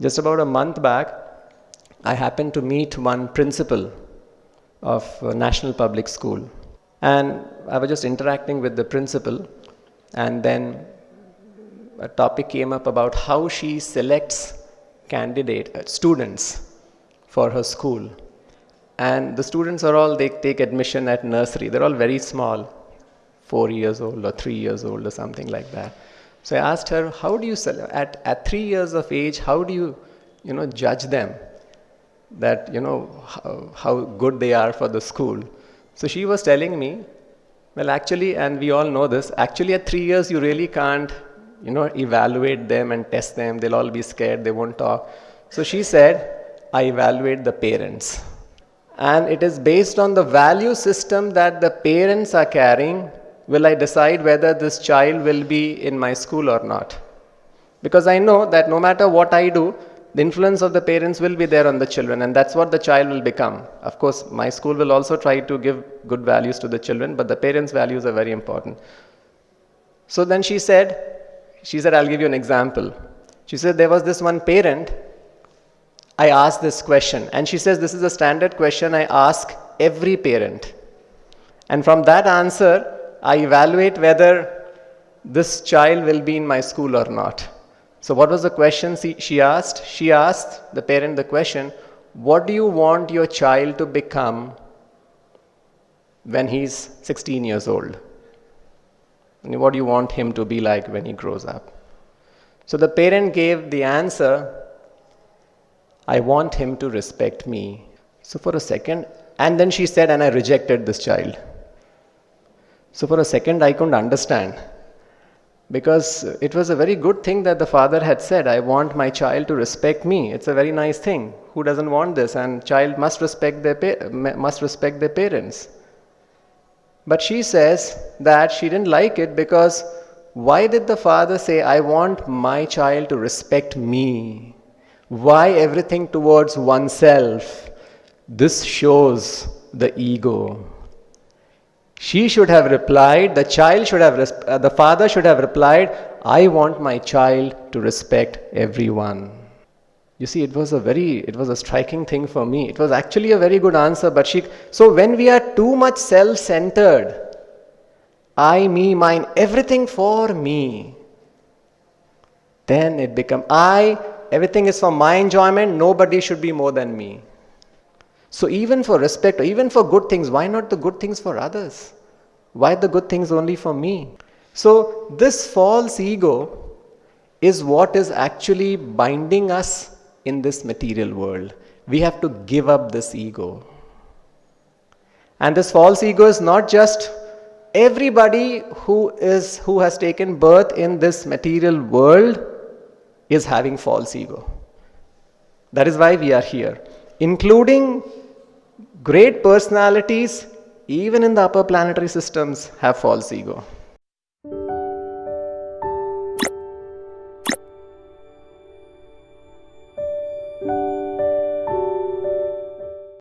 Just about a month back, I happened to meet one principal of a national public school. And I was just interacting with the principal, and then a topic came up about how she selects students for her school. And the students are all, they take admission at nursery. They're all very small, 4 years old or 3 years old or something like that. So I asked her, how do you select, at 3 years of age, how do you, judge them? That, how good they are for the school. So she was telling me, well, actually, and we all know this, actually at 3 years you really can't, evaluate them and test them. They'll all be scared, they won't talk. So she said, I evaluate the parents. And it is based on the value system that the parents are carrying, will I decide whether this child will be in my school or not. Because I know that no matter what I do, the influence of the parents will be there on the children, and that's what the child will become. Of course, my school will also try to give good values to the children, but the parents' values are very important. So then she said, I'll give you an example. She said, there was this one parent, I asked this question, and she says, this is a standard question I ask every parent. And from that answer, I evaluate whether this child will be in my school or not. So what was the question she asked? She asked the parent the question, what do you want your child to become when he's 16 years old? And what do you want him to be like when he grows up? So the parent gave the answer, I want him to respect me. So for a second, and then she said, and I rejected this child. So for a second I couldn't understand. Because it was a very good thing that the father had said, I want my child to respect me. It's a very nice thing. Who doesn't want this? And child must respect their parents. But she says that she didn't like it because why did the father say, I want my child to respect me? Why everything towards oneself? This shows the ego. She should have replied, the father should have replied, I want my child to respect everyone. You see, it was a striking thing for me. It was actually a very good answer, so when we are too much self-centered, I, me, mine, everything for me, then it becomes everything is for my enjoyment, nobody should be more than me. So even for respect, or even for good things, why not the good things for others? Why the good things only for me? So this false ego is what is actually binding us in this material world. We have to give up this ego. And this false ego is not just everybody who has taken birth in this material world is having false ego. That is why we are here. Including great personalities, even in the upper planetary systems, have false ego.